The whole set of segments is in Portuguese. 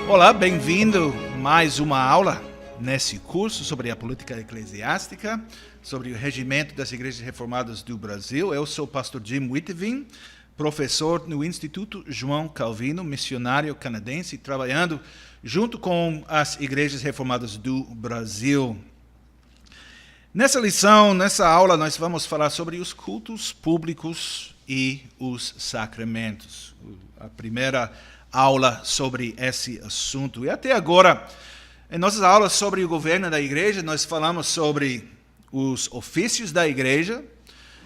Olá, bem-vindo a mais uma aula nesse curso sobre a política eclesiástica, sobre o regimento das igrejas reformadas do Brasil. Eu sou o pastor Jim Witteveen, professor no Instituto João Calvino, missionário canadense, trabalhando junto com as igrejas reformadas do Brasil. Nessa lição, nessa aula, nós vamos falar sobre os cultos públicos e os sacramentos. A primeira aula sobre esse assunto. E até agora, em nossas aulas sobre o governo da igreja, nós falamos sobre os ofícios da igreja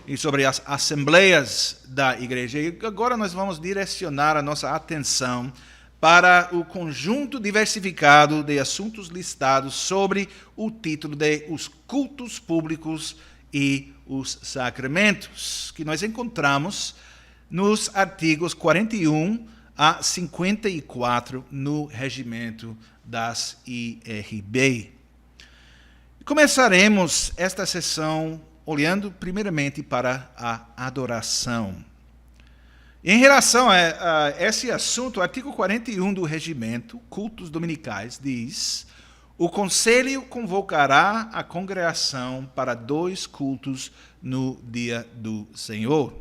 e sobre as assembleias da igreja. E agora nós vamos direcionar a nossa atenção para o conjunto diversificado de assuntos listados sobre o título de os cultos públicos e os sacramentos, que nós encontramos nos artigos 41 a 54 no regimento das IRB. Começaremos esta sessão olhando primeiramente para a adoração. Em relação a esse assunto, o artigo 41 do regimento, cultos dominicais, diz: o conselho convocará a congregação para 2 cultos no dia do Senhor.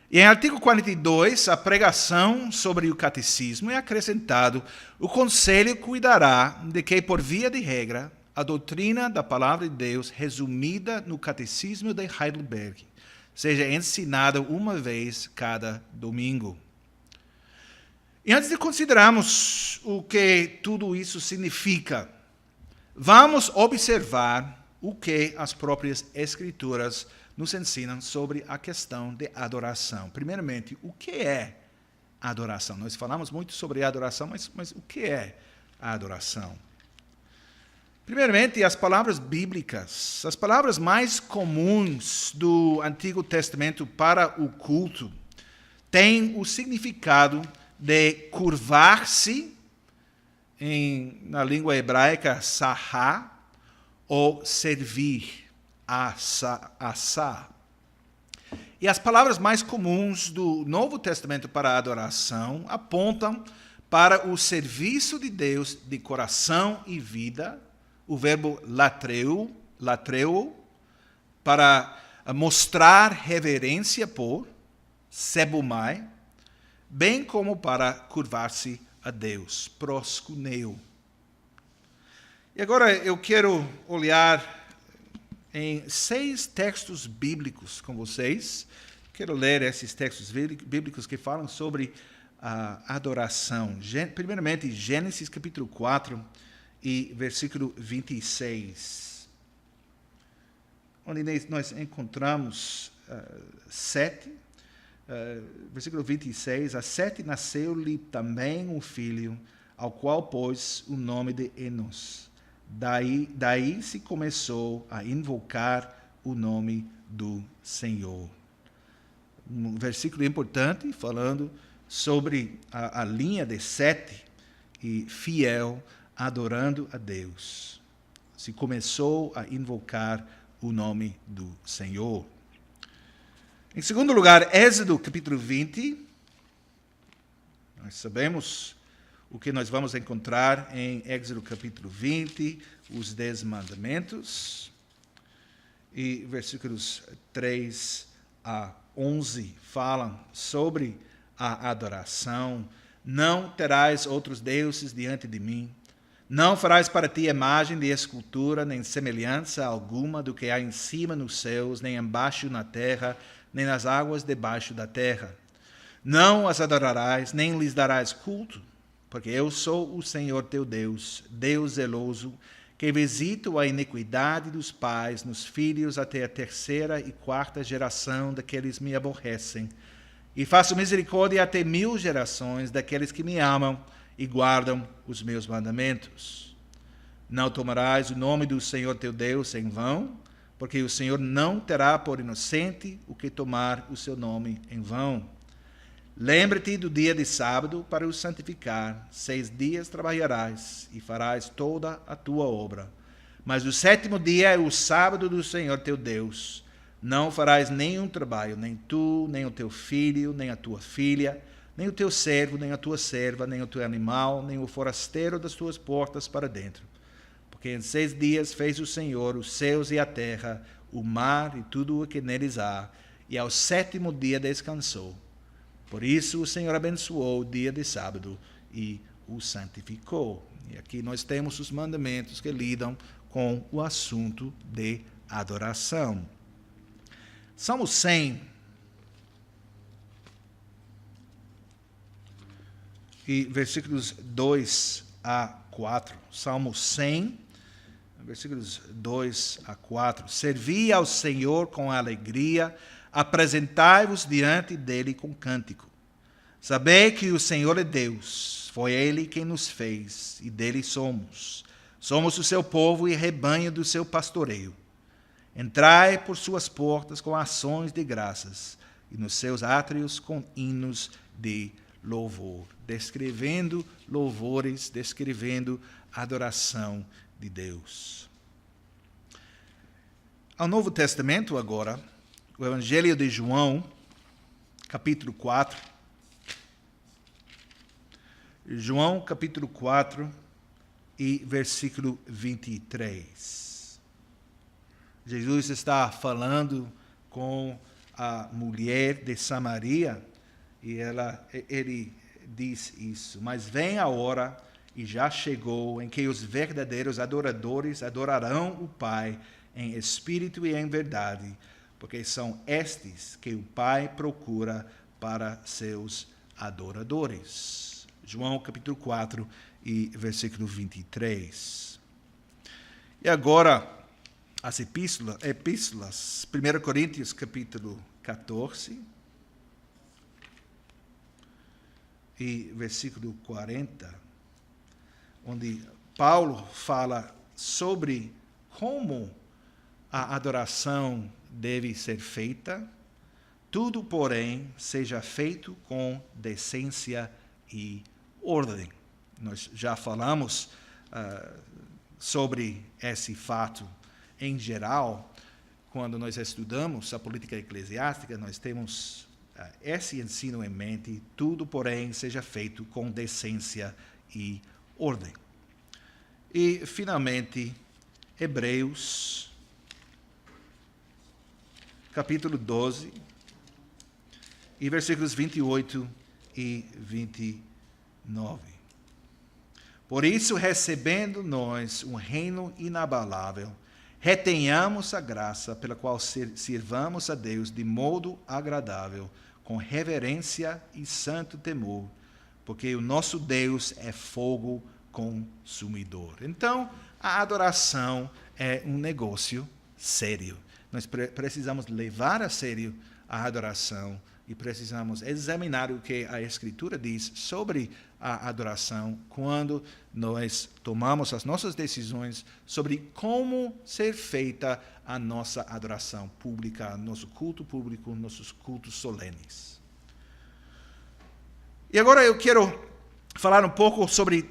E em artigo 42, a pregação sobre o catecismo é acrescentado: o conselho cuidará de que, por via de regra, a doutrina da palavra de Deus, resumida no catecismo de Heidelberg, seja ensinada uma vez cada domingo. E antes de considerarmos o que tudo isso significa, vamos observar o que as próprias Escrituras nos ensinam sobre a questão de adoração. Primeiramente, o que é adoração? Nós falamos muito sobre adoração, mas o que é a adoração? Primeiramente, as palavras bíblicas. As palavras mais comuns do Antigo Testamento para o culto têm o significado de curvar-se, na língua hebraica, sahá, ou servir. Assar. E as palavras mais comuns do Novo Testamento para a adoração apontam para o serviço de Deus de coração e vida, o verbo latreu, para mostrar reverência por, sebumai, bem como para curvar-se a Deus, proskuneo. E agora eu quero olhar em 6 textos bíblicos com vocês. Quero ler esses textos bíblicos que falam sobre a adoração. Primeiramente, Gênesis capítulo 4 e versículo 26, onde nós encontramos Sete, versículo 26, a Sete nasceu-lhe também um filho, ao qual pôs o nome de Enos. Daí se começou a invocar o nome do Senhor. Um versículo importante falando sobre a linha de Sete e fiel, adorando a Deus. Se começou a invocar o nome do Senhor. Em segundo lugar, Êxodo capítulo 20. Nós sabemos o que nós vamos encontrar em Êxodo capítulo 20, os 10 mandamentos, e versículos 3 a 11 falam sobre a adoração. Não terás outros deuses diante de mim. Não farás para ti imagem de escultura, nem semelhança alguma do que há em cima nos céus, nem embaixo na terra, nem nas águas debaixo da terra. Não as adorarás, nem lhes darás culto, porque eu sou o Senhor teu Deus, Deus zeloso, que visito a iniquidade dos pais nos filhos até a 3ª e 4ª geração daqueles que me aborrecem, e faço misericórdia até 1000 gerações daqueles que me amam e guardam os meus mandamentos. Não tomarás o nome do Senhor teu Deus em vão, porque o Senhor não terá por inocente o que tomar o seu nome em vão. Lembra-te do dia de sábado para o santificar. 6 dias trabalharás e farás toda a tua obra. Mas o sétimo dia é o sábado do Senhor teu Deus. Não farás nenhum trabalho, nem tu, nem o teu filho, nem a tua filha, nem o teu servo, nem a tua serva, nem o teu animal, nem o forasteiro das tuas portas para dentro. Porque em 6 dias fez o Senhor os céus e a terra, o mar e tudo o que neles há, e ao sétimo dia descansou. Por isso o Senhor abençoou o dia de sábado e o santificou. E aqui nós temos os mandamentos que lidam com o assunto de adoração. Salmo 100, e versículos 2 a 4. Salmo 100, versículos 2 a 4. Servi ao Senhor com alegria, apresentai-vos diante dele com cântico. Sabei que o Senhor é Deus, foi ele quem nos fez, e dele somos. Somos o seu povo e rebanho do seu pastoreio. Entrai por suas portas com ações de graças, e nos seus átrios com hinos de louvor. Descrevendo louvores, descrevendo adoração de Deus. Ao Novo Testamento agora, o Evangelho de João, capítulo 4. João, capítulo 4 e versículo 23. Jesus está falando com a mulher de Samaria e ele diz isso. Mas vem a hora, e já chegou, em que os verdadeiros adoradores adorarão o Pai em espírito e em verdade, porque são estes que o Pai procura para seus adoradores. João capítulo 4 e versículo 23. E agora, as epístolas, 1 Coríntios capítulo 14 e versículo 40, onde Paulo fala sobre como a adoração deve ser feita. Tudo, porém, seja feito com decência e ordem. Nós já falamos sobre esse fato em geral. Quando nós estudamos a política eclesiástica, nós temos esse ensino em mente. Tudo, porém, seja feito com decência e ordem. E, finalmente, Hebreus, capítulo 12, e versículos 28 e 29. Por isso, recebendo nós um reino inabalável, retenhamos a graça pela qual sirvamos a Deus de modo agradável, com reverência e santo temor, porque o nosso Deus é fogo consumidor. Então, a adoração é um negócio sério. Nós precisamos levar a sério a adoração e precisamos examinar o que a Escritura diz sobre a adoração quando nós tomamos as nossas decisões sobre como ser feita a nossa adoração pública, nosso culto público, nossos cultos solenes. E agora eu quero falar um pouco sobre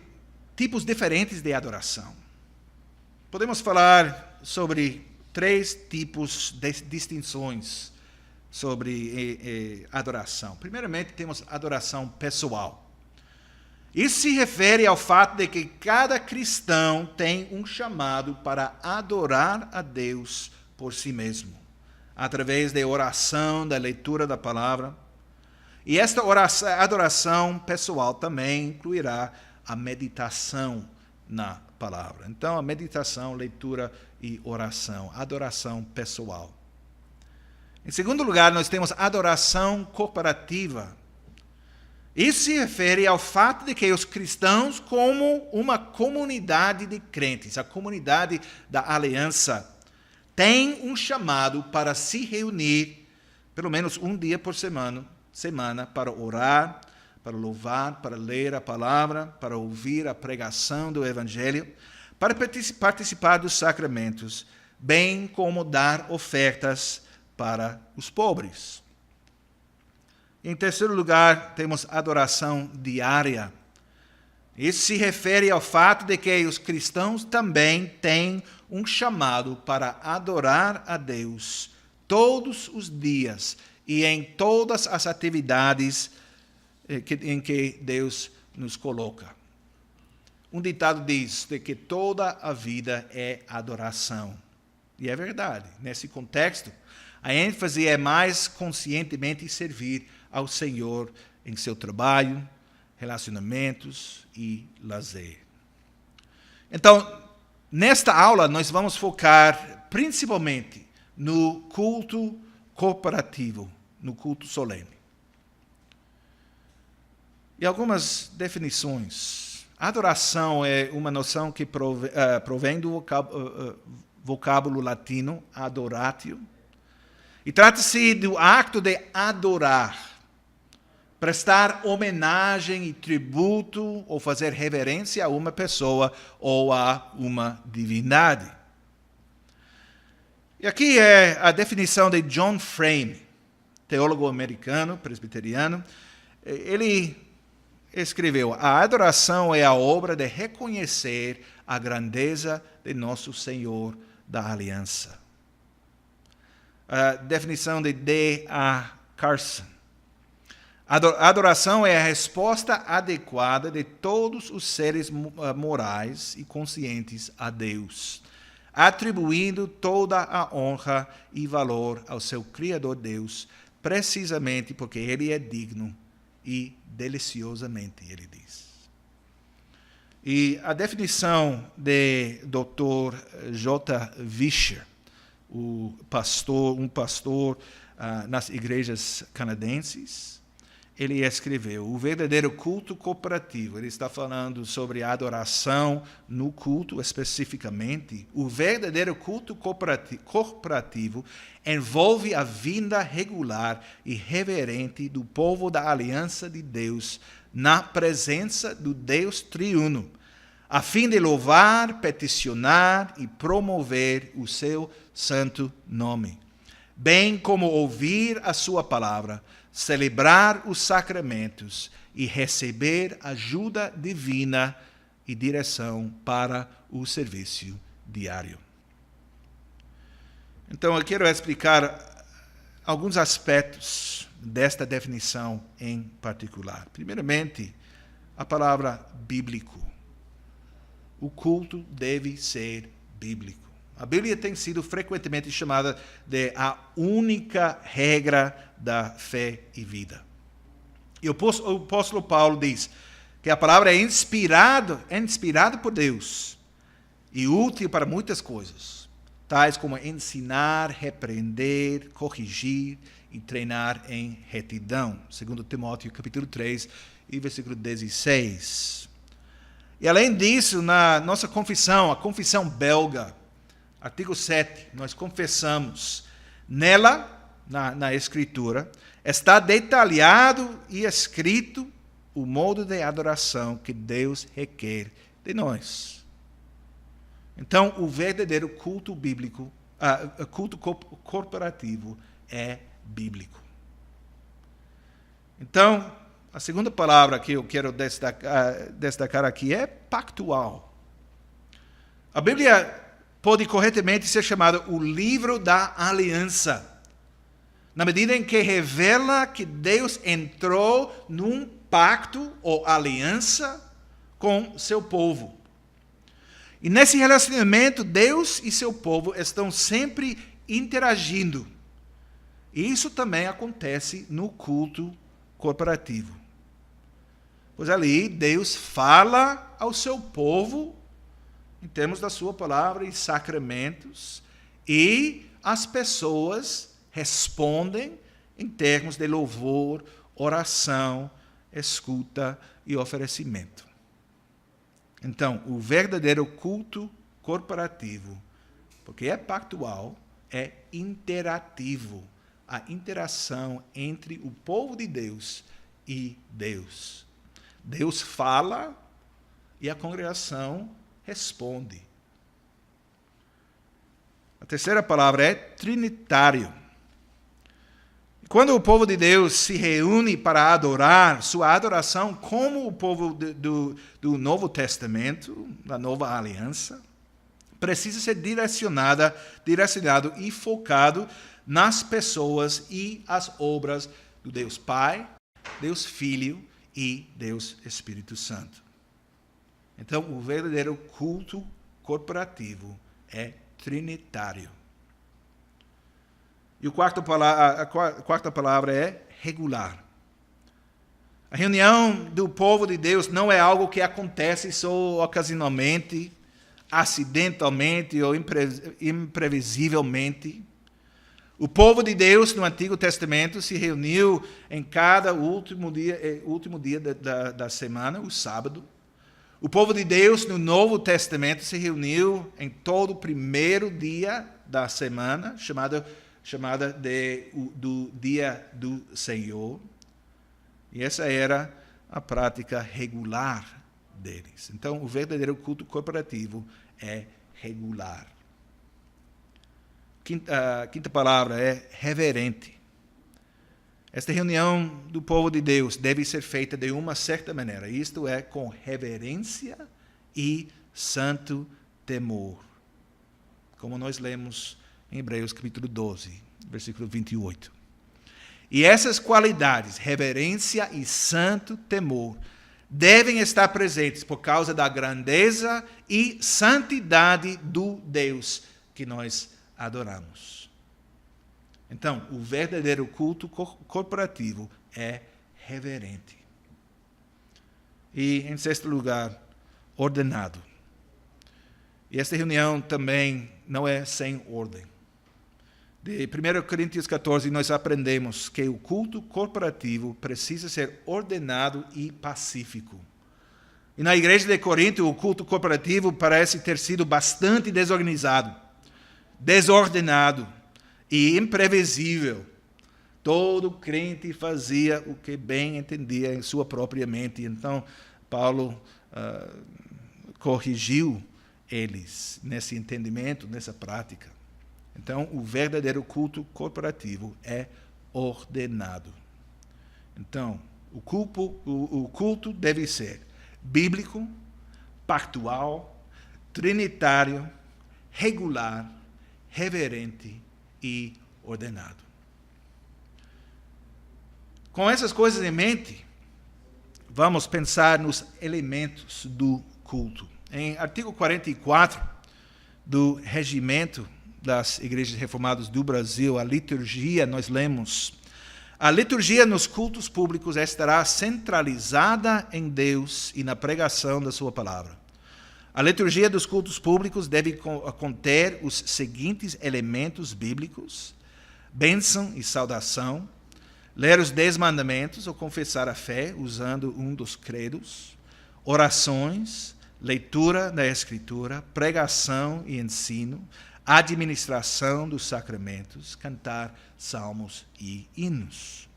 tipos diferentes de adoração. Podemos falar sobre 3 tipos de distinções sobre adoração. Primeiramente, temos adoração pessoal. Isso se refere ao fato de que cada cristão tem um chamado para adorar a Deus por si mesmo, através da oração, da leitura da palavra. E esta adoração pessoal também incluirá a meditação na palavra. Então, a meditação, leitura e oração, adoração pessoal. Em segundo lugar, nós temos adoração corporativa. Isso se refere ao fato de que os cristãos, como uma comunidade de crentes, a comunidade da aliança, têm um chamado para se reunir pelo menos um dia por semana para orar, para louvar, para ler a palavra, para ouvir a pregação do Evangelho, para participar dos sacramentos, bem como dar ofertas para os pobres. Em terceiro lugar, temos adoração diária. Isso se refere ao fato de que os cristãos também têm um chamado para adorar a Deus todos os dias e em todas as atividades em que Deus nos coloca. Um ditado diz de que toda a vida é adoração. E é verdade. Nesse contexto, a ênfase é mais conscientemente servir ao Senhor em seu trabalho, relacionamentos e lazer. Então, nesta aula, nós vamos focar principalmente no culto corporativo, no culto solene. E algumas definições. Adoração é uma noção que provém do vocábulo latino adoratio, e trata-se do acto de adorar, prestar homenagem e tributo ou fazer reverência a uma pessoa ou a uma divindade. E aqui é a definição de John Frame, teólogo americano, presbiteriano. Ele escreveu: a adoração é a obra de reconhecer a grandeza de nosso Senhor da Aliança. A definição de D.A. Carson: a adoração é a resposta adequada de todos os seres morais e conscientes a Deus, atribuindo toda a honra e valor ao seu Criador Deus, precisamente porque Ele é digno e deliciosamente, ele diz. E a definição de Dr. J. Vischer, um pastor nas igrejas canadenses, ele escreveu: o verdadeiro culto cooperativo, ele está falando sobre a adoração no culto especificamente, o verdadeiro culto corporativo envolve a vinda regular e reverente do povo da aliança de Deus na presença do Deus triuno, a fim de louvar, peticionar e promover o seu santo nome, bem como ouvir a sua palavra, celebrar os sacramentos e receber ajuda divina e direção para o serviço diário. Então, eu quero explicar alguns aspectos desta definição em particular. Primeiramente, a palavra bíblico. O culto deve ser bíblico. A Bíblia tem sido frequentemente chamada de a única regra da fé e vida. E o apóstolo Paulo diz que a palavra é inspirada por Deus e útil para muitas coisas, tais como ensinar, repreender, corrigir e treinar em retidão. 2 Timóteo capítulo 3 e versículo 16. E além disso, na nossa confissão, a confissão belga, artigo 7, nós confessamos. Nela, na Escritura, está detalhado e escrito o modo de adoração que Deus requer de nós. Então, o verdadeiro culto bíblico, culto corporativo é bíblico. Então, a segunda palavra que eu quero destacar aqui é pactual. A Bíblia pode corretamente ser chamada o livro da aliança, na medida em que revela que Deus entrou num pacto ou aliança com seu povo. E nesse relacionamento, Deus e seu povo estão sempre interagindo. E isso também acontece no culto corporativo. Pois ali, Deus fala ao seu povo em termos da sua palavra e sacramentos, e as pessoas respondem em termos de louvor, oração, escuta e oferecimento. Então, o verdadeiro culto corporativo, porque é pactual, é interativo. A interação entre o povo de Deus e Deus. Deus fala e a congregação responde. A terceira palavra é trinitário. Quando o povo de Deus se reúne para adorar, sua adoração, como o povo do Novo Testamento, da Nova Aliança, precisa ser direcionado e focado nas pessoas e as obras do Deus Pai, Deus Filho e Deus Espírito Santo. Então, o verdadeiro culto corporativo é trinitário. E a quarta palavra é regular. A reunião do povo de Deus não é algo que acontece só ocasionalmente, acidentalmente ou imprevisivelmente. O povo de Deus no Antigo Testamento se reuniu em cada último dia da semana, o sábado. O povo de Deus no Novo Testamento se reuniu em todo o primeiro dia da semana, chamada do Dia do Senhor. E essa era a prática regular deles. Então, o verdadeiro culto corporativo é regular. A quinta palavra é reverente. Esta reunião do povo de Deus deve ser feita de uma certa maneira, isto é, com reverência e santo temor. Como nós lemos em Hebreus capítulo 12, versículo 28. E essas qualidades, reverência e santo temor, devem estar presentes por causa da grandeza e santidade do Deus que nós adoramos. Então, o verdadeiro culto corporativo é reverente. E, em sexto lugar, ordenado. E esta reunião também não é sem ordem. De 1 Coríntios 14, nós aprendemos que o culto corporativo precisa ser ordenado e pacífico. E na igreja de Corinto, o culto corporativo parece ter sido bastante desorganizado, desordenado e imprevisível. Todo crente fazia o que bem entendia em sua própria mente. Então, Paulo corrigiu eles nesse entendimento, nessa prática. Então, o verdadeiro culto corporativo é ordenado. Então, o culto deve ser bíblico, pactual, trinitário, regular, reverente e ordenado. Com essas coisas em mente, vamos pensar nos elementos do culto. Em artigo 44 do Regimento das Igrejas Reformadas do Brasil, a liturgia, nós lemos: a liturgia nos cultos públicos estará centralizada em Deus e na pregação da sua palavra. A liturgia dos cultos públicos deve conter os seguintes elementos bíblicos: bênção e saudação, ler os 10 mandamentos ou confessar a fé usando um dos credos, orações, leitura da Escritura, pregação e ensino, administração dos sacramentos, cantar salmos e hinos.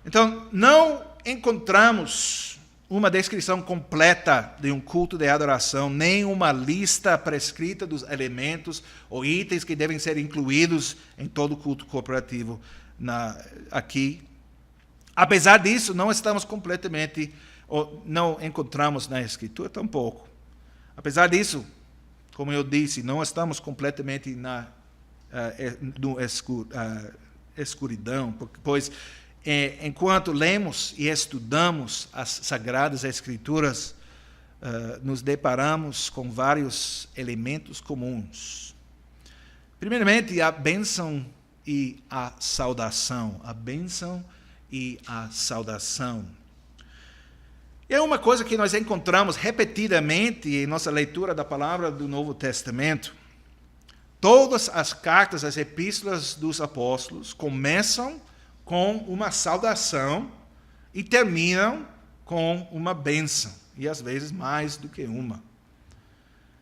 Então, não encontramos uma descrição completa de um culto de adoração, nem uma lista prescrita dos elementos ou itens que devem ser incluídos em todo culto corporativo aqui. Apesar disso, não estamos completamente, ou não encontramos na Escritura tampouco. Apesar disso, como eu disse, não estamos completamente na escuridão, pois enquanto lemos e estudamos as Sagradas Escrituras, nos deparamos com vários elementos comuns. Primeiramente, a bênção e a saudação. A bênção e a saudação. É uma coisa que nós encontramos repetidamente em nossa leitura da palavra do Novo Testamento. Todas as cartas, as epístolas dos apóstolos começam com uma saudação e terminam com uma bênção, e às vezes mais do que uma.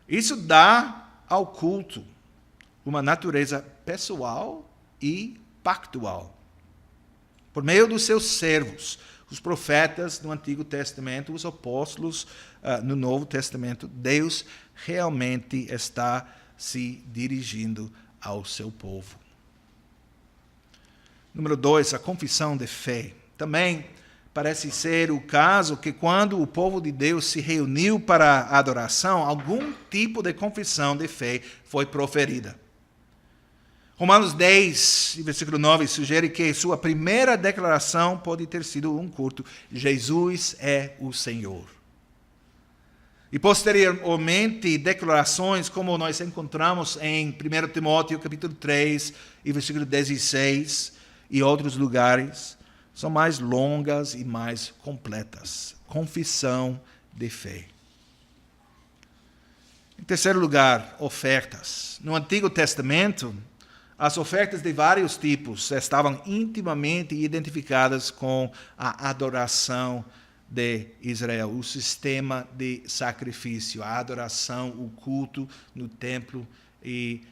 Isso dá ao culto uma natureza pessoal e pactual. Por meio dos seus servos, os profetas no Antigo Testamento, os apóstolos no Novo Testamento, Deus realmente está se dirigindo ao seu povo. Número 2, a confissão de fé. Também parece ser o caso que quando o povo de Deus se reuniu para a adoração, algum tipo de confissão de fé foi proferida. Romanos 10, versículo 9, sugere que sua primeira declaração pode ter sido um curto: Jesus é o Senhor. E posteriormente, declarações como nós encontramos em 1 Timóteo capítulo 3, e versículo 16, e outros lugares, são mais longas e mais completas. Confissão de fé. Em terceiro lugar, ofertas. No Antigo Testamento, as ofertas de vários tipos estavam intimamente identificadas com a adoração de Israel, o sistema de sacrifício, a adoração, o culto no templo e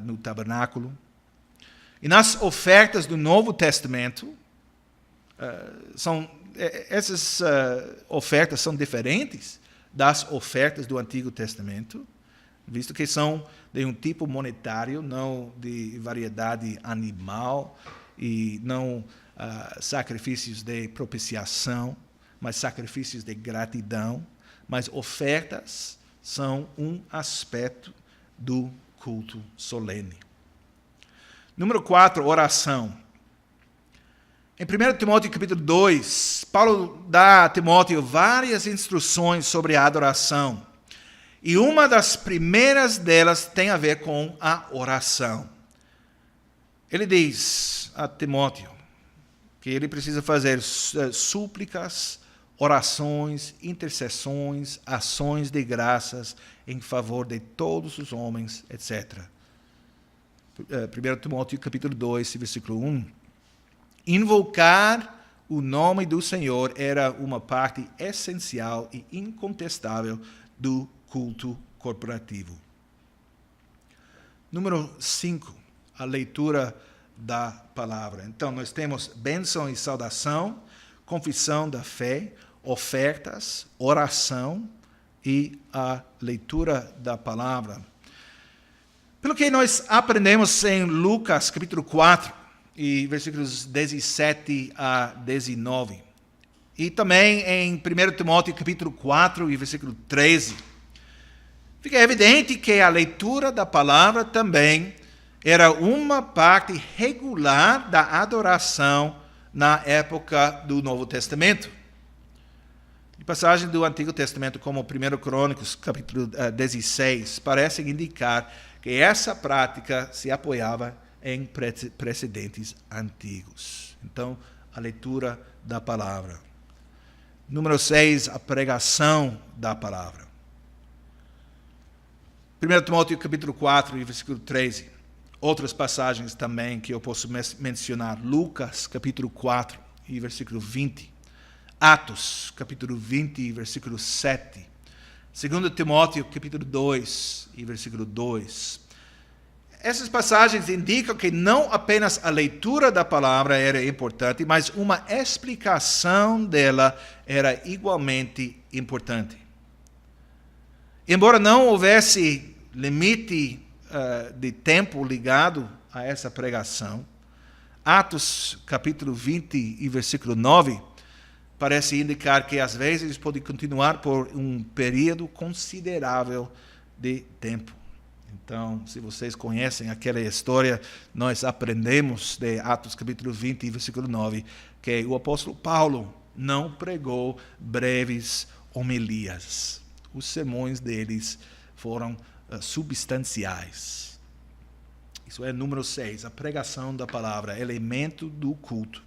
no tabernáculo. E nas ofertas do Novo Testamento, essas ofertas são diferentes das ofertas do Antigo Testamento, visto que são de um tipo monetário, não de variedade animal, e não sacrifícios de propiciação, mas sacrifícios de gratidão. Mas ofertas são um aspecto do culto solene. Número 4, oração. Em 1 Timóteo capítulo 2, Paulo dá a Timóteo várias instruções sobre a adoração. E uma das primeiras delas tem a ver com a oração. Ele diz a Timóteo que ele precisa fazer súplicas, orações, intercessões, ações de graças em favor de todos os homens, etc. 1 Timóteo capítulo 2, versículo 1. Invocar o nome do Senhor era uma parte essencial e incontestável do culto corporativo. Número 5, a leitura da palavra. Então, nós temos bênção e saudação, confissão da fé, ofertas, oração e a leitura da palavra. Pelo que nós aprendemos em Lucas capítulo 4, e versículos 17 a 19. E também em 1 Timóteo capítulo 4 e versículo 13. Fica evidente que a leitura da palavra também era uma parte regular da adoração na época do Novo Testamento. E passagens do Antigo Testamento, como 1 Crônicos capítulo 16, parecem indicar que essa prática se apoiava em precedentes antigos. Então, a leitura da palavra. Número 6, a pregação da palavra. 1 Timóteo capítulo 4 e versículo 13. Outras passagens também que eu posso mencionar. Lucas capítulo 4 e versículo 20. Atos capítulo 20 e versículo 7. 2 Timóteo capítulo 2 e versículo 2. Essas passagens indicam que não apenas a leitura da palavra era importante, mas uma explicação dela era igualmente importante. Embora não houvesse limite de tempo ligado a essa pregação, Atos capítulo 20 e versículo 9 parece indicar que às vezes pode continuar por um período considerável de tempo. Então, se vocês conhecem aquela história, nós aprendemos de Atos capítulo 20, versículo 9, que o apóstolo Paulo não pregou breves homilias. Os sermões deles foram substanciais. Isso é número 6, a pregação da palavra, elemento do culto.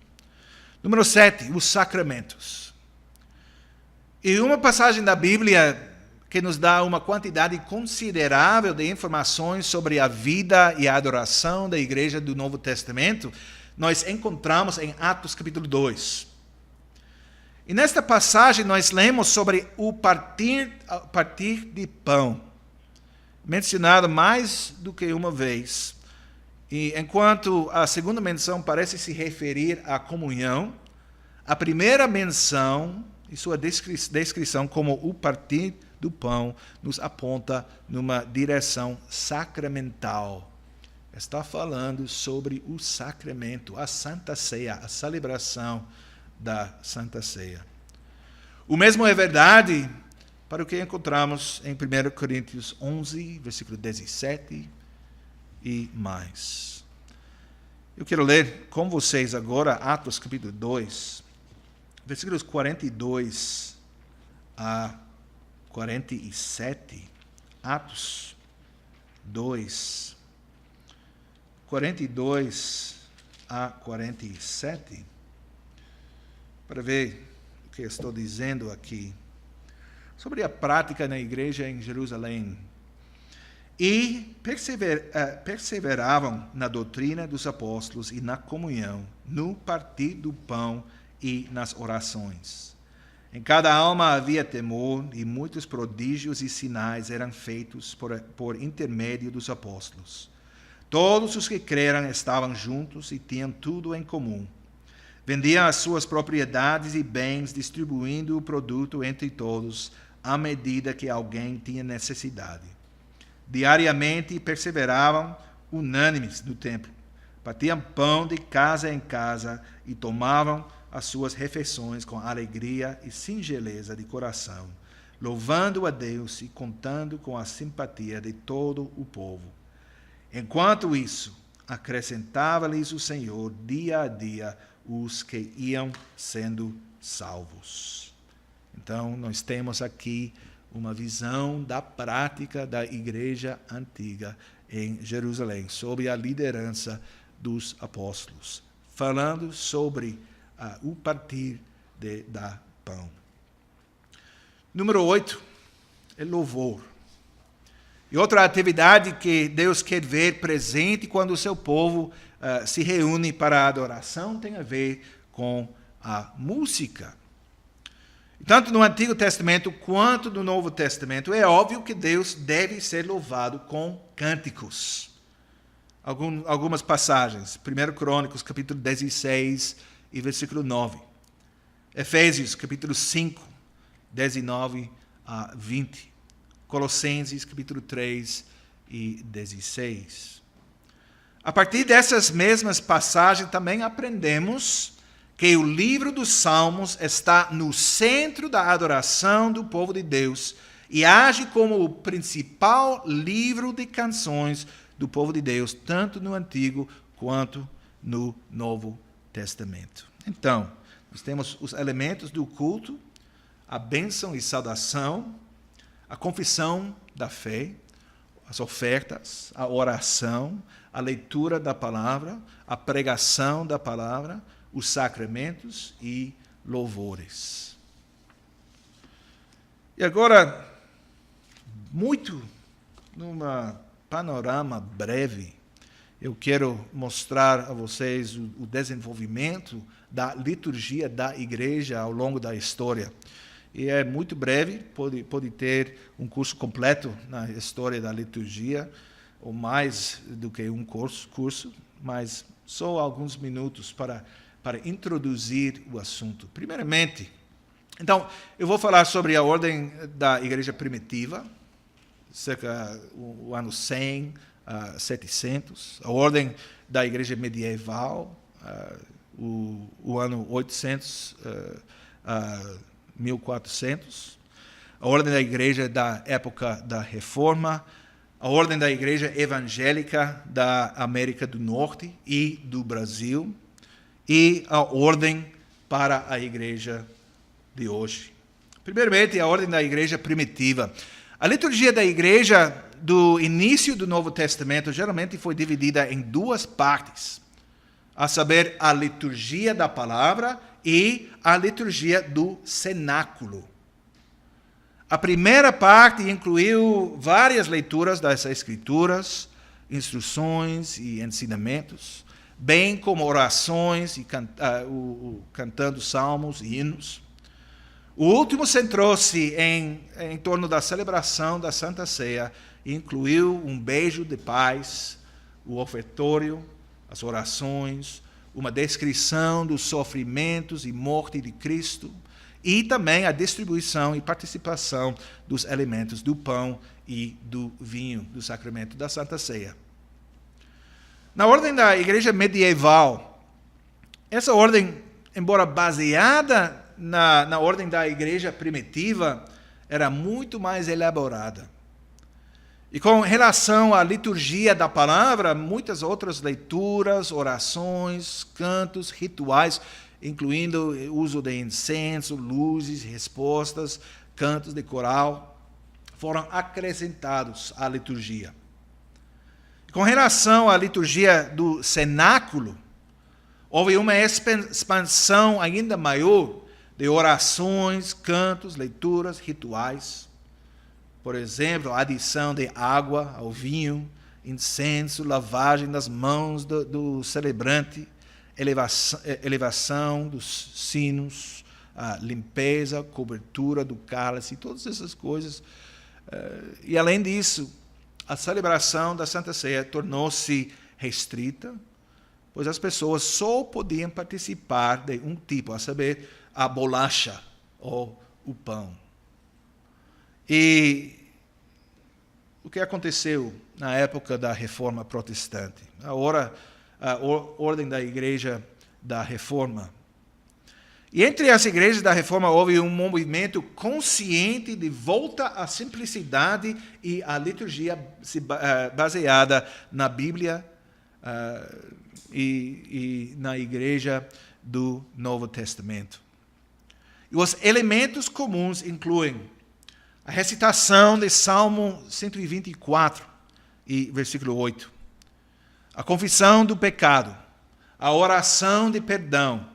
Número 7, os sacramentos. E uma passagem da Bíblia que nos dá uma quantidade considerável de informações sobre a vida e a adoração da igreja do Novo Testamento, nós encontramos em Atos capítulo 2. E nesta passagem nós lemos sobre o partir de pão, mencionado mais do que uma vez. E enquanto a segunda menção parece se referir à comunhão, a primeira menção e sua descrição como o partir do pão nos aponta numa direção sacramental está falando sobre o sacramento, a Santa Ceia, a celebração da Santa Ceia. O mesmo é verdade para o que encontramos em 1 Coríntios 11, versículo 17 e mais. Eu quero ler com vocês agora Atos capítulo 2, versículos 42 a 47. Atos 2, 42 a 47. Para ver o que estou dizendo aqui sobre a prática na igreja em Jerusalém. E perseveravam na doutrina dos apóstolos e na comunhão, no partir do pão e nas orações. Em cada alma havia temor, e muitos prodígios e sinais eram feitos por intermédio dos apóstolos. Todos os que creram estavam juntos e tinham tudo em comum. Vendiam as suas propriedades e bens, distribuindo o produto entre todos, à medida que alguém tinha necessidade. Diariamente perseveravam unânimes no templo, partiam pão de casa em casa e tomavam as suas refeições com alegria e singeleza de coração, louvando a Deus e contando com a simpatia de todo o povo. Enquanto isso, acrescentava-lhes o Senhor dia a dia os que iam sendo salvos. Então, nós temos aqui uma visão da prática da igreja antiga em Jerusalém, sob a liderança dos apóstolos, falando sobre o partir da pão. Número 8 é louvor. E outra atividade que Deus quer ver presente quando o seu povo se reúne para a adoração tem a ver com a música. Tanto no Antigo Testamento quanto no Novo Testamento, é óbvio que Deus deve ser louvado com cânticos. Algumas passagens. 1 Crônicos, capítulo 16 e versículo 9. Efésios, capítulo 5, 19 a 20. Colossenses, capítulo 3 e 16. A partir dessas mesmas passagens, também aprendemos que o livro dos Salmos está no centro da adoração do povo de Deus e age como o principal livro de canções do povo de Deus, tanto no Antigo quanto no Novo Testamento. Então, nós temos os elementos do culto, a bênção e saudação, a confissão da fé, as ofertas, a oração, a leitura da palavra, a pregação da palavra, os sacramentos e louvores. E agora, muito num panorama breve, eu quero mostrar a vocês o desenvolvimento da liturgia da igreja ao longo da história. E é muito breve, pode ter um curso completo na história da liturgia, ou mais do que um curso, mas só alguns minutos para introduzir o assunto. Primeiramente, então, eu vou falar sobre a ordem da igreja primitiva, cerca do ano 100 a 700, a ordem da igreja medieval, o ano 800 a 1400, a ordem da igreja da época da Reforma, a ordem da igreja evangélica da América do Norte e do Brasil, e a ordem para a igreja de hoje. Primeiramente, a ordem da igreja primitiva. A liturgia da igreja do início do Novo Testamento geralmente foi dividida em duas partes, a saber, a liturgia da palavra e a liturgia do cenáculo. A primeira parte incluiu várias leituras das Escrituras, instruções e ensinamentos, bem como orações e cantando salmos e hinos. O último centrou-se em torno da celebração da Santa Ceia e incluiu um beijo de paz, o ofertório, as orações, uma descrição dos sofrimentos e morte de Cristo e também a distribuição e participação dos elementos do pão e do vinho, do sacramento da Santa Ceia. Na ordem da igreja medieval, essa ordem, embora baseada na ordem da igreja primitiva, era muito mais elaborada. E com relação à liturgia da palavra, muitas outras leituras, orações, cantos, rituais, incluindo o uso de incenso, luzes, respostas, cantos de coral, foram acrescentados à liturgia. Com relação à liturgia do cenáculo, houve uma expansão ainda maior de orações, cantos, leituras, rituais. Por exemplo, a adição de água ao vinho, incenso, lavagem das mãos do celebrante, elevação dos sinos, a limpeza, cobertura do cálice, todas essas coisas. E além disso, a celebração da Santa Ceia tornou-se restrita, pois as pessoas só podiam participar de um tipo, a saber, a bolacha ou o pão. E o que aconteceu na época da Reforma Protestante? A ordem da Igreja da Reforma. E entre as igrejas da Reforma houve um movimento consciente de volta à simplicidade e à liturgia baseada na Bíblia e na Igreja do Novo Testamento. E os elementos comuns incluem a recitação de Salmo 124, versículo 8, a confissão do pecado, a oração de perdão,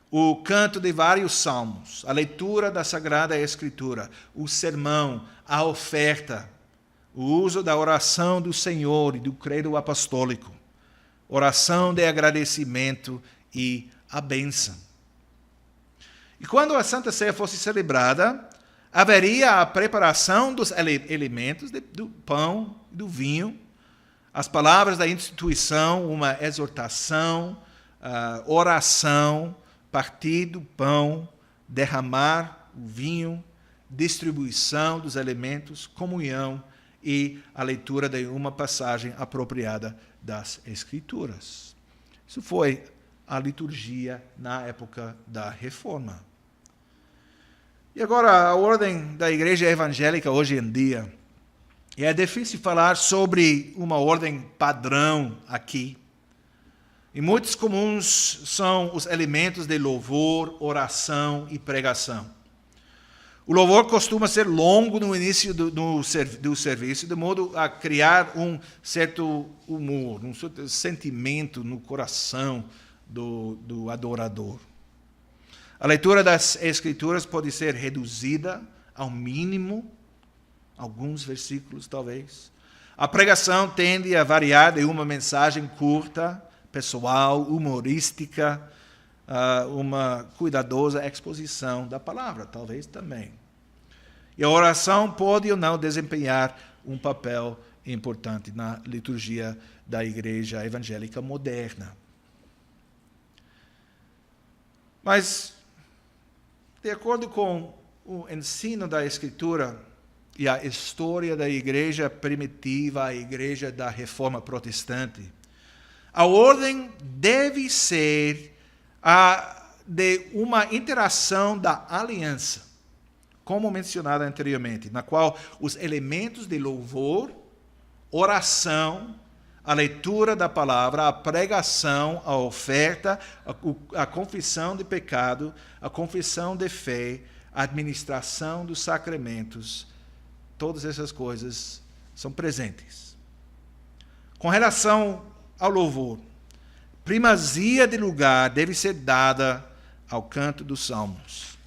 o canto de vários salmos, a leitura da Sagrada Escritura, o sermão, a oferta, o uso da oração do Senhor e do credo apostólico, oração de agradecimento e a bênção. E quando a Santa Ceia fosse celebrada, haveria a preparação dos elementos do pão e do vinho, as palavras da instituição, uma exortação, oração, partir do pão, derramar o vinho, distribuição dos elementos, comunhão e a leitura de uma passagem apropriada das Escrituras. Isso foi a liturgia na época da Reforma. E agora, a ordem da igreja evangélica hoje em dia. E é difícil falar sobre uma ordem padrão aqui. E muitos comuns são os elementos de louvor, oração e pregação. O louvor costuma ser longo no início do serviço, de modo a criar um certo humor, um certo sentimento no coração do adorador. A leitura das Escrituras pode ser reduzida ao mínimo, alguns versículos talvez. A pregação tende a variar de uma mensagem curta, pessoal, humorística, uma cuidadosa exposição da palavra, talvez também. E a oração pode ou não desempenhar um papel importante na liturgia da igreja evangélica moderna. Mas, de acordo com o ensino da Escritura e a história da igreja primitiva, a igreja da Reforma Protestante, a ordem deve ser de uma interação da aliança, como mencionado anteriormente, na qual os elementos de louvor, oração, a leitura da palavra, a pregação, a oferta, a confissão de pecado, a confissão de fé, a administração dos sacramentos, todas essas coisas são presentes. Com relação ao louvor, primazia de lugar deve ser dada ao canto dos salmos.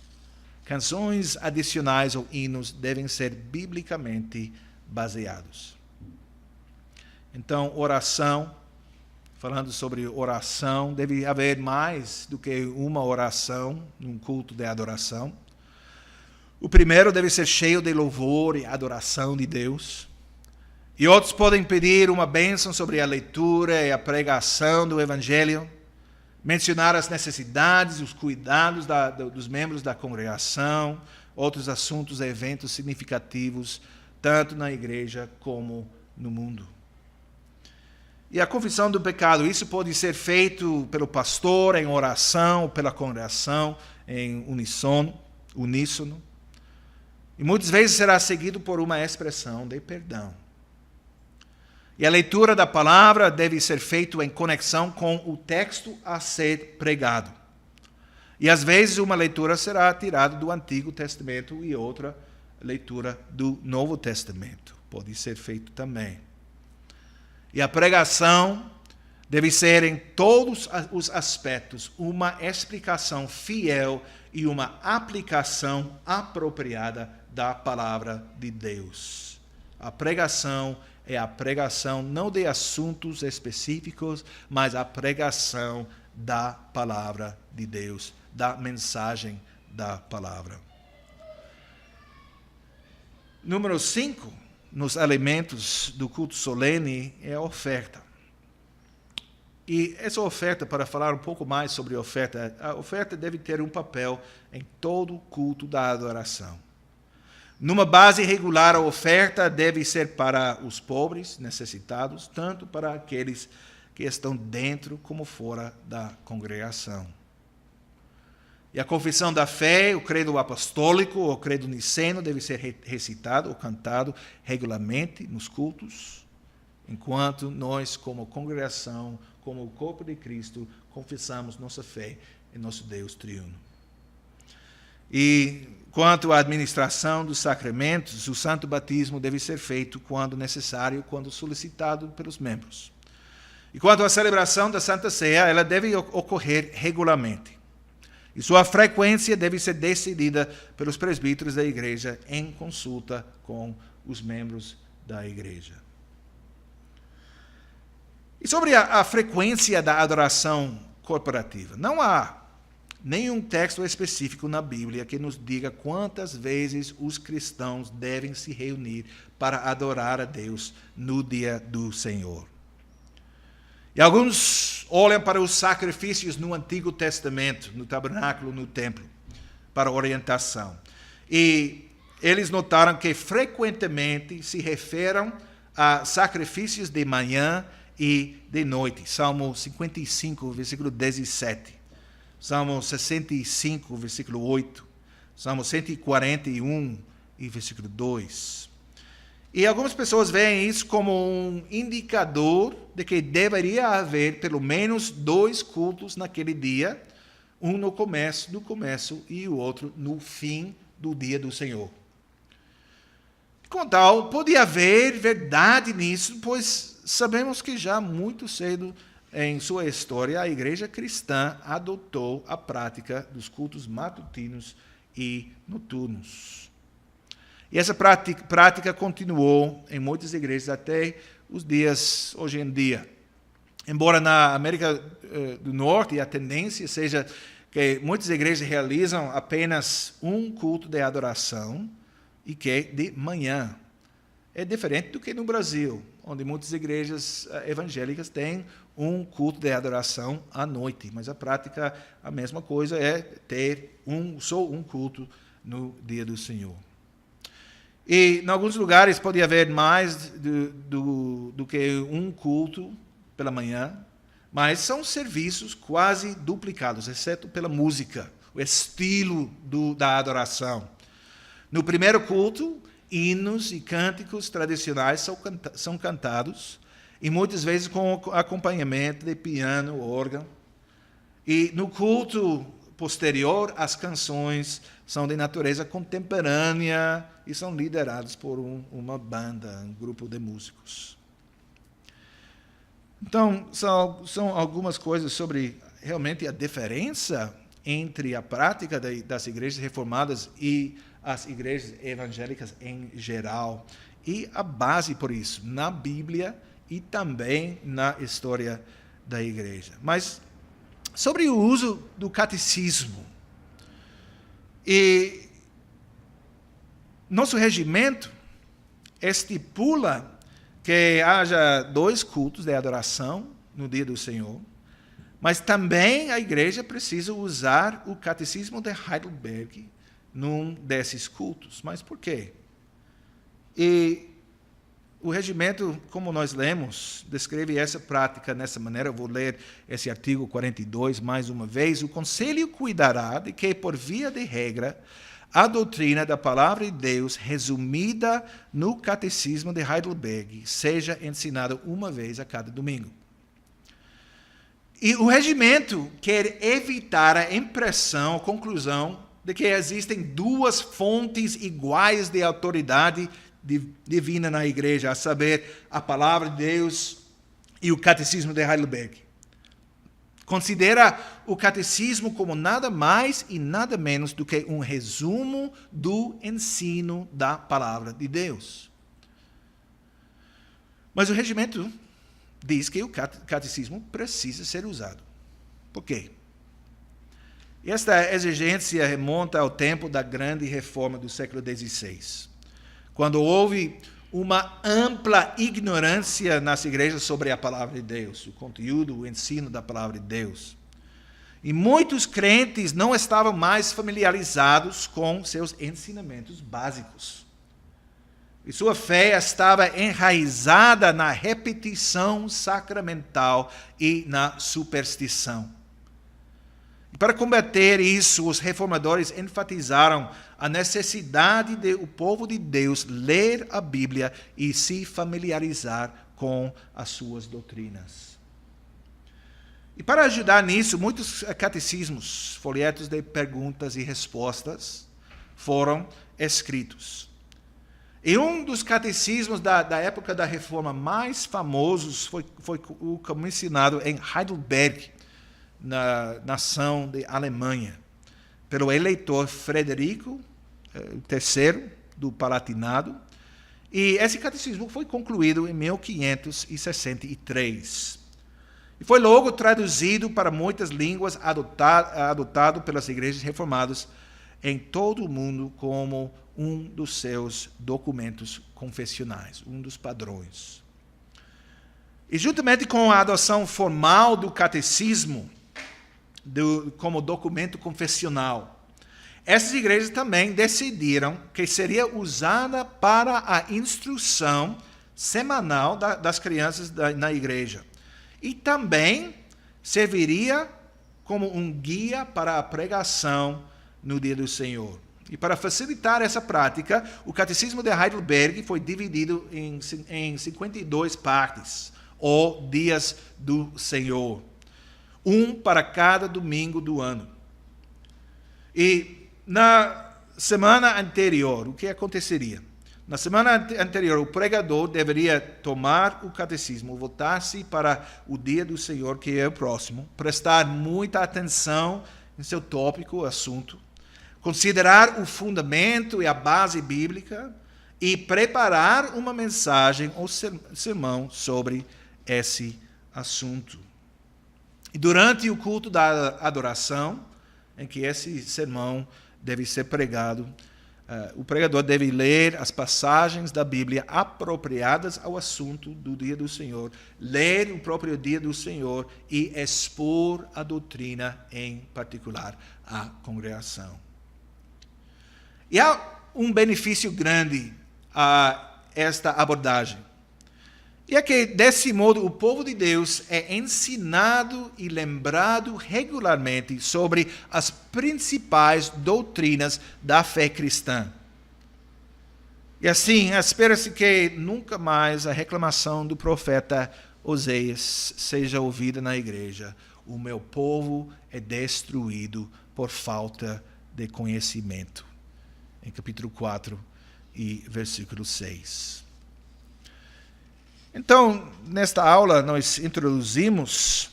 Canções adicionais ou hinos devem ser biblicamente baseados. Então, oração, falando sobre oração, deve haver mais do que uma oração num culto de adoração. O primeiro deve ser cheio de louvor e adoração de Deus. E outros podem pedir uma bênção sobre a leitura e a pregação do Evangelho, mencionar as necessidades, os cuidados dos membros da congregação, outros assuntos e eventos significativos, tanto na igreja como no mundo. E a confissão do pecado, isso pode ser feito pelo pastor em oração, pela congregação em uníssono. E muitas vezes será seguido por uma expressão de perdão. E a leitura da palavra deve ser feita em conexão com o texto a ser pregado. E às vezes uma leitura será tirada do Antigo Testamento e outra leitura do Novo Testamento. Pode ser feito também. E a pregação deve ser em todos os aspectos uma explicação fiel e uma aplicação apropriada da palavra de Deus. A pregação é a pregação não de assuntos específicos, mas a pregação da palavra de Deus, da mensagem da palavra. Número 5, nos elementos do culto solene, é a oferta. E essa oferta, para falar um pouco mais sobre a oferta deve ter um papel em todo o culto da adoração. Numa base regular, a oferta deve ser para os pobres, necessitados, tanto para aqueles que estão dentro como fora da congregação. E a confissão da fé, o credo apostólico, o credo niceno, deve ser recitado ou cantado regularmente nos cultos, enquanto nós, como congregação, como o corpo de Cristo, confessamos nossa fé em nosso Deus triuno. E quanto à administração dos sacramentos, o santo batismo deve ser feito quando necessário, quando solicitado pelos membros. E quanto à celebração da Santa Ceia, ela deve ocorrer regularmente. E sua frequência deve ser decidida pelos presbíteros da igreja em consulta com os membros da igreja. E sobre a frequência da adoração corporativa, não há nenhum texto específico na Bíblia que nos diga quantas vezes os cristãos devem se reunir para adorar a Deus no dia do Senhor. E alguns olham para os sacrifícios no Antigo Testamento, no tabernáculo, no templo, para orientação. E eles notaram que frequentemente se referem a sacrifícios de manhã e de noite. Salmo 55, versículo 17. Salmo 65, versículo 8. Salmo 141 e versículo 2. E algumas pessoas veem isso como um indicador de que deveria haver pelo menos 2 cultos naquele dia, um no começo e o outro no fim do dia do Senhor. Com tal, pode haver verdade nisso, pois sabemos que já muito cedo em sua história a igreja cristã adotou a prática dos cultos matutinos e noturnos. E essa prática continuou em muitas igrejas até os dias hoje em dia. Embora na América do Norte a tendência seja que muitas igrejas realizam apenas um culto de adoração e que é de manhã. É diferente do que no Brasil, onde muitas igrejas evangélicas têm um culto de adoração à noite. Mas a prática, a mesma coisa, é ter só um culto no dia do Senhor. E em alguns lugares pode haver mais do que um culto pela manhã, mas são serviços quase duplicados, exceto pela música, o estilo da adoração. No primeiro culto, hinos e cânticos tradicionais são cantados, e muitas vezes com acompanhamento de piano, órgão. E no culto posterior, as canções são de natureza contemporânea e são lideradas por uma banda, um grupo de músicos. Então, são algumas coisas sobre realmente a diferença entre a prática das igrejas reformadas e as igrejas evangélicas em geral, e a base por isso, na Bíblia e também na história da igreja. Mas sobre o uso do catecismo, e nosso regimento estipula que haja 2 cultos de adoração no dia do Senhor, mas também a igreja precisa usar o catecismo de Heidelberg num desses cultos. Mas por quê? E o regimento, como nós lemos, descreve essa prática dessa maneira. Eu vou ler esse artigo 42 mais uma vez. O Conselho cuidará de que, por via de regra, a doutrina da Palavra de Deus, resumida no Catecismo de Heidelberg, seja ensinada uma vez a cada domingo. E o regimento quer evitar a impressão, a conclusão, de que existem duas fontes iguais de autoridade divina na igreja, a saber, a Palavra de Deus e o Catecismo de Heidelberg. Considera o Catecismo como nada mais e nada menos do que um resumo do ensino da Palavra de Deus. Mas o regimento diz que o Catecismo precisa ser usado. Por quê? Esta exigência remonta ao tempo da grande reforma do século XVI, quando houve uma ampla ignorância nas igrejas sobre a palavra de Deus, o conteúdo, o ensino da palavra de Deus. E muitos crentes não estavam mais familiarizados com seus ensinamentos básicos. E sua fé estava enraizada na repetição sacramental e na superstição. E para combater isso, os reformadores enfatizaram a necessidade de o povo de Deus ler a Bíblia e se familiarizar com as suas doutrinas. E para ajudar nisso, muitos catecismos, folhetos de perguntas e respostas, foram escritos. E um dos catecismos da época da Reforma mais famosos foi o comissionado em Heidelberg, na nação de Alemanha, pelo eleitor Frederico III, do Palatinado. E esse catecismo foi concluído em 1563. E foi logo traduzido para muitas línguas, adotado pelas igrejas reformadas em todo o mundo como um dos seus documentos confessionais, um dos padrões. E juntamente com a adoção formal do catecismo, como documento confessional, essas igrejas também decidiram que seria usada para a instrução semanal das crianças na igreja. E também serviria como um guia para a pregação no dia do Senhor. E para facilitar essa prática, o Catecismo de Heidelberg foi dividido em 52 partes, ou dias do Senhor. Um para cada domingo do ano. E na semana anterior, o que aconteceria? Na semana anterior, o pregador deveria tomar o catecismo, voltar-se para o dia do Senhor, que é o próximo, prestar muita atenção em seu tópico, assunto, considerar o fundamento e a base bíblica e preparar uma mensagem ou sermão sobre esse assunto. E durante o culto da adoração, em que esse sermão deve ser pregado, o pregador deve ler as passagens da Bíblia apropriadas ao assunto do dia do Senhor, ler o próprio dia do Senhor e expor a doutrina em particular à congregação. E há um benefício grande a esta abordagem. E é que, desse modo, o povo de Deus é ensinado e lembrado regularmente sobre as principais doutrinas da fé cristã. E assim, espera-se que nunca mais a reclamação do profeta Oséias seja ouvida na igreja. O meu povo é destruído por falta de conhecimento. Em capítulo 4 e versículo 6. Então, nesta aula, nós introduzimos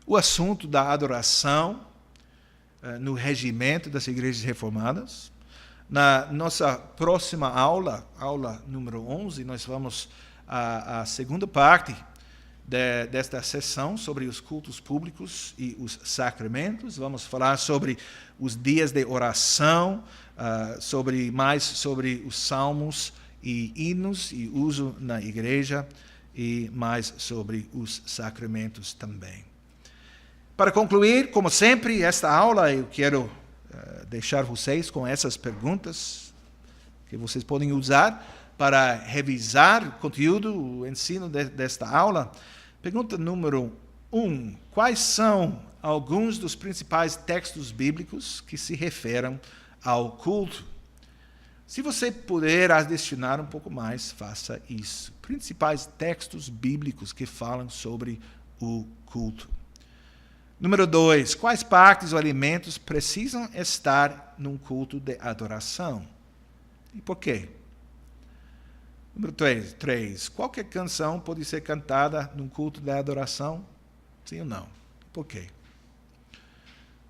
o assunto da adoração no regimento das igrejas reformadas. Na nossa próxima aula, aula número 11, nós vamos à segunda parte desta sessão sobre os cultos públicos e os sacramentos. Vamos falar sobre os dias de oração, mais sobre os salmos e hinos e uso na igreja, e mais sobre os sacramentos também. Para concluir, como sempre, esta aula, eu quero deixar vocês com essas perguntas que vocês podem usar para revisar o conteúdo, o ensino desta aula. Pergunta número 1. Quais são alguns dos principais textos bíblicos que se referem ao culto? Se você puder adicionar um pouco mais, faça isso. Principais textos bíblicos que falam sobre o culto. Número 2. Quais partes ou alimentos precisam estar num culto de adoração? E por quê? Número 3. Qualquer canção pode ser cantada num culto de adoração? Sim ou não? Por quê?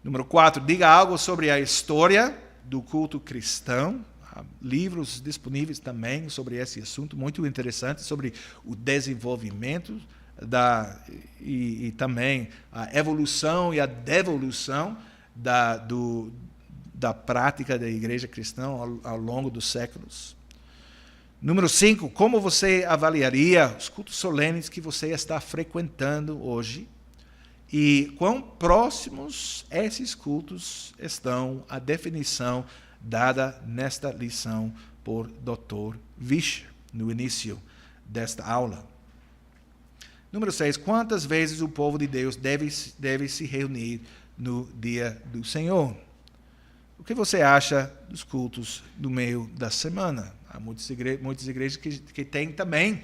Número 4. Diga algo sobre a história do culto cristão. Há livros disponíveis também sobre esse assunto, muito interessante, sobre o desenvolvimento e também a evolução e a devolução da prática da igreja cristã ao longo dos séculos. Número 5, como você avaliaria os cultos solenes que você está frequentando hoje e quão próximos esses cultos estão à definição dada nesta lição por Dr. Vischer, no início desta aula. Número 6, quantas vezes o povo de Deus deve se reunir no dia do Senhor? O que você acha dos cultos do meio da semana? Há muitas igrejas que têm também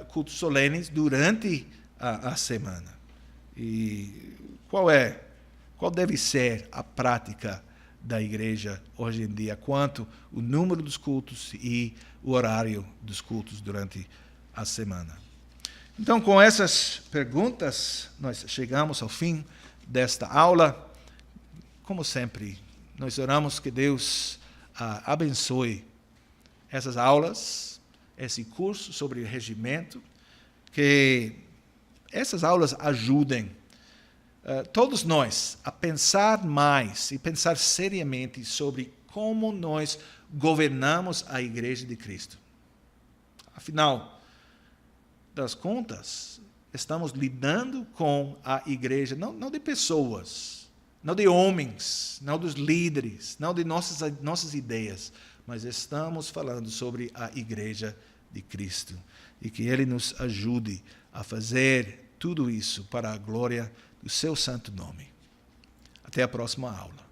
cultos solenes durante a semana. E qual deve ser a prática da igreja hoje em dia, quanto o número dos cultos e o horário dos cultos durante a semana? Então, com essas perguntas, nós chegamos ao fim desta aula. Como sempre, nós oramos que Deus abençoe essas aulas, esse curso sobre regimento, que essas aulas ajudem todos nós a pensar mais e pensar seriamente sobre como nós governamos a Igreja de Cristo. Afinal das contas, estamos lidando com a igreja, não de pessoas, não de homens, não dos líderes, não de nossas ideias, mas estamos falando sobre a igreja de Cristo. E que Ele nos ajude a fazer tudo isso para a glória do seu santo nome. Até a próxima aula.